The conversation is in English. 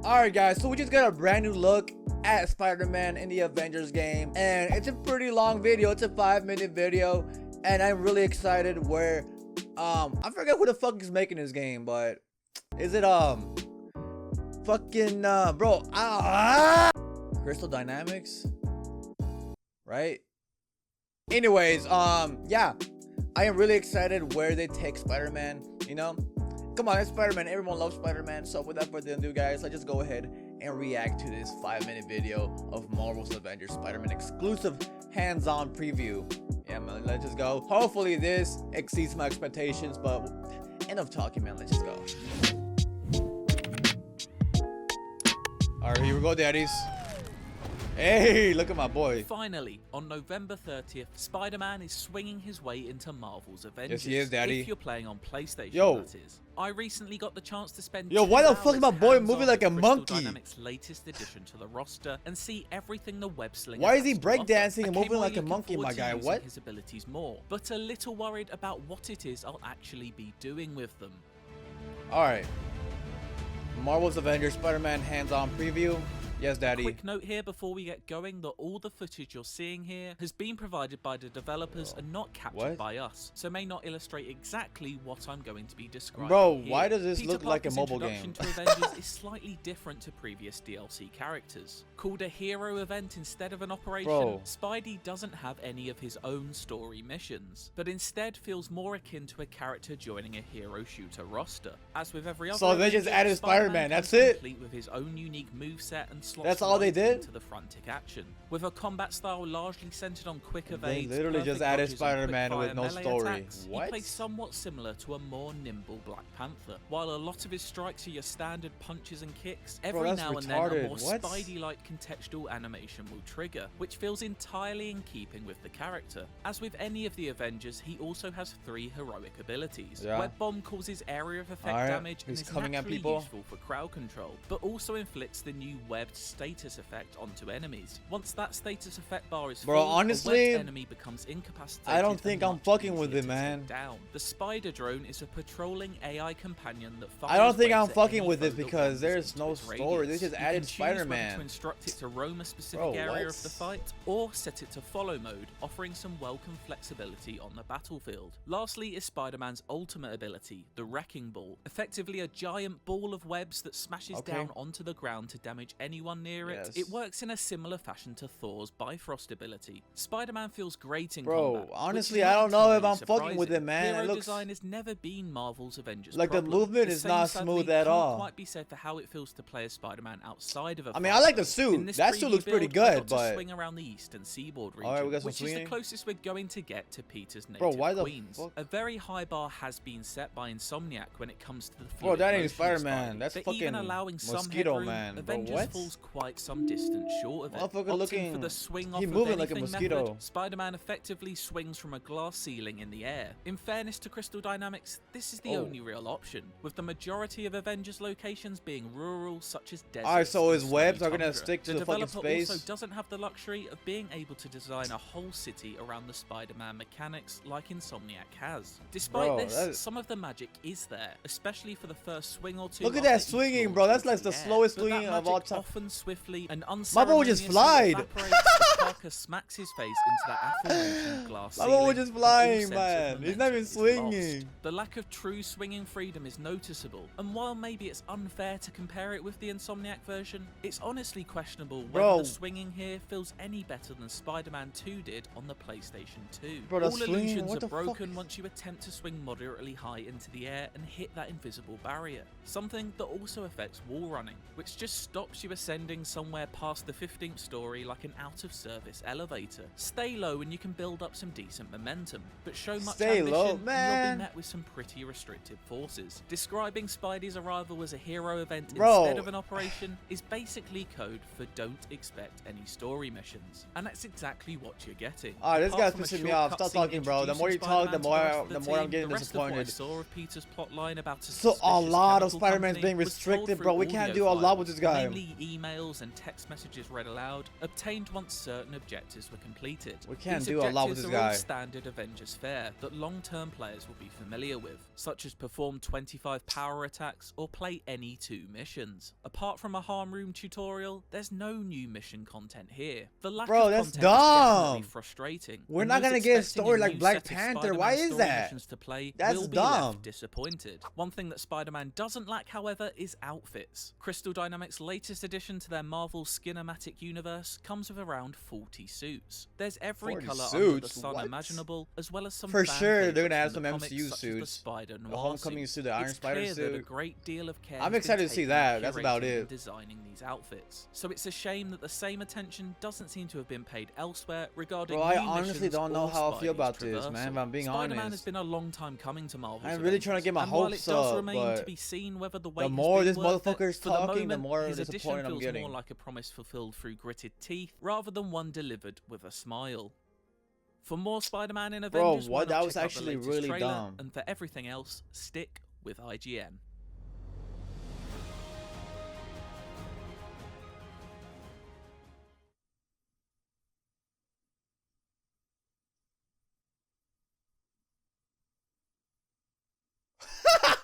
Alright guys, so we just got a brand new look at Spider-Man in the Avengers game, and it's a pretty long video. It's a 5-minute video, and I'm really excited where I forget who the fuck is making this game, but is it fucking Crystal Dynamics, right? Anyways, yeah, I am really excited where they take Spider-Man. You know, come on, it's Spider-Man. Everyone loves Spider-Man. So without further ado, guys, let's just go ahead and react to this 5-minute video of Marvel's Avengers Spider-Man exclusive hands-on preview. Yeah, man, let's just go. Hopefully this exceeds my expectations, but enough talking, man. Let's just go. All right, here we go, daddies. Hey, look at my boy. Finally, on November 30th, Spider-Man is swinging his way into Marvel's Avengers. Yes, he is, daddy. If you're playing on PlayStation, that is. I recently got the chance to spend why the fuck is my boy moving like a monkey? Dynamics' latest addition to the roster and see everything the web slinger. Why is he breakdancing and moving like a monkey, my guy? What? His abilities more, but a little worried about what it is I'll actually be doing with them. All right. Marvel's Avengers Spider-Man hands-on preview. Yes, daddy. Quick note here before we get going that all the footage you're seeing here has been provided by the developers and not captured by us, so may not illustrate exactly what I'm going to be describing. Bro, here. why does this Peter look like a Parker's mobile game? introduction to Avengers is slightly different to previous DLC characters. Called a hero event instead of an operation, Spidey doesn't have any of his own story missions, but instead feels more akin to a character joining a hero shooter roster. As with every other, so they just added Spider-Man. That's it. Complete with his own unique moveset and that's all they did? To the frantic action, with a combat style largely centered on quick evades. They literally just added Spider-Man with no story. Attacks. What? He plays somewhat similar to a more nimble Black Panther. While a lot of his strikes are your standard punches and kicks, every now and then a more Spidey-like contextual animation will trigger, which feels entirely in keeping with the character. As with any of the Avengers, he also has 3 heroic abilities. Web Bomb causes area of effect damage and is naturally useful for crowd control, but also inflicts the new webbed status effect onto enemies. Once that status effect bar is full, honestly, a webbed enemy becomes incapacitated. I don't think I'm fucking with it, man. Down. The Spider Drone is a patrolling AI companion that I don't think I'm fucking with this because there's no story. They just added Spider-Man. To instruct it to roam a specific area of the fight, or set it to follow mode, offering some welcome flexibility on the battlefield. Lastly is Spider-Man's ultimate ability, the Wrecking Ball, effectively a giant ball of webs that smashes down onto the ground to damage anyone near it. It works in a similar fashion to Thor's Bifrost ability. Spider-Man feels great in combat. Honestly, I don't know if I'm fucking with it, man. Hero it looks design has never been Marvel's Avengers like problem. the movement is not smooth at all. Can't quite be said for how it feels to play as Spider-Man outside of a I mean, I like the suit. That suit looks pretty good, but swing around the eastern seaboard region, all right, we got some which is the closest we're going to get to Peter's native Queens. Fuck? A very high bar has been set by Insomniac when it comes to the bro, that ain't Spider-Man. That's fucking even allowing Mosquito some headroom, Man. Avengers falls quite some distance short of it. Looking for the swing off moving like a mosquito. Method, Spider-Man effectively swings from a glass ceiling in the air. In fairness to Crystal Dynamics, this is the only real option, with the majority of Avengers locations being rural, such as deserts. Alright, so his webs are gonna stick to the fucking space. The developer also doesn't have the luxury of being able to design a whole city around the Spider-Man mechanics like Insomniac has. Despite this, some of the magic is there, especially for the first swing or two. Look at that swinging, bro. That's like the slowest swinging of all time. Often swiftly and my boy just flied. Parker smacks his face into that aforementioned glass ceiling. My boy just flying, man. He's not even swinging. The lack of true swinging freedom is noticeable, and while maybe it's unfair to compare it with the Insomniac version, it's honestly questionable whether the swinging here feels any better than Spider-Man 2 did on the PlayStation 2. All illusions are broken once you attempt to swing moderately high into the air and hit that invisible barrier, something that also affects wall running, which just stops you ascending somewhere past the 15th story like an out-of-service elevator. Stay low and you can build up some decent momentum, but show much ambition low, and you'll be met with some pretty restrictive forces. Describing Spidey's arrival as a hero event instead of an operation is basically code for don't expect any story missions, and that's exactly what you're getting. Alright, this guy's pissing me off. Stop talking, bro. The more you talk, the more I'm getting disappointed. Saw of Peter's plotline about so a lot of Spider-Man's being restricted, bro. We can't do a lot with this guy. Namely emails and text messages read aloud, obtained once certain objectives were completed. We can't These do a lot with objectives this are all guy. standard Avengers fare that long-term players will be familiar with, such as perform 25 power attacks or play any 2 missions. Apart from a harm room tutorial, there's no new mission content here. The lack Bro, of that's content is definitely dumb. frustrating. We're and not those gonna get a expecting story a like new Black set of Panther. Spider-Man Why is story that? missions to play That's will be dumb. left disappointed. One thing that Spider-Man doesn't lack, however, is outfits. Crystal Dynamics' latest addition to their Marvel Skinematic universe comes with around 40 suits. There's every 40 colour under the suits? sun What? imaginable, as well as some For fan sure, they're favourites gonna add from some the comics, MCU such as the suits. Spider The Noir Homecoming suit, the Iron It's Spider clear that a suit. great deal of care I'm has been excited to see taken that. in That's about curating it. and designing these outfits. So it's a shame that the same attention doesn't seem to have been paid elsewhere regarding Bro, I new honestly missions don't know or how I feel Spidey's about this, man, traversal. if I'm being Spider-Man has honest. been a long time coming to Marvel's I'm really trying to Avengers, get my and while hopes it does up, remain to but be seen whether the wait the has more been this worth it, motherfucker's for the talking, the moment, more his addition disappointed I'm feels getting. more like a promise fulfilled through gritted teeth rather than one delivered with a smile. For more Spider-Man in Avengers, what? why That not was check out the actually latest really trailer, dumb. and for everything else, stick with IGN.